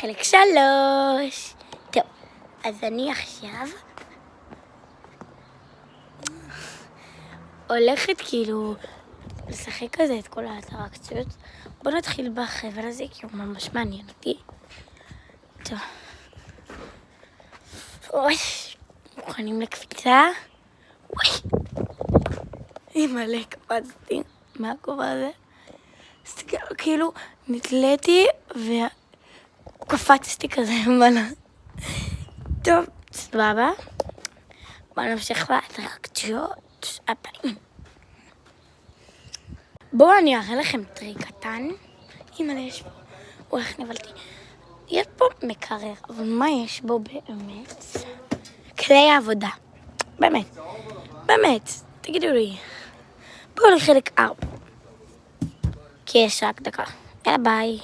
חלק 3. טוב, אז אני עכשיו הולכת כאילו לשחק כזה את כל האטרקציות. בוא נתחיל בחבל הזה כי הוא ממש מעניין אותי. טוב. אוי, מוכנים לקפיצה? אוי. מלא קפצתי מהכובע הזה. כאילו נתליתי וקפצתי כזה למעלה. טוב, סבבה. בוא נמשיך באטרקציות הבאים. בואו אני אראה לכם טריק קטן. אימא'לה, יש פה. וואי, איך נבלתי. יש פה מקרר, אבל מה יש בו באמת? כלי העבודה. באמת, תגידו לי. בואו לחלק 4. כי יש רק דקה. יאללה ביי.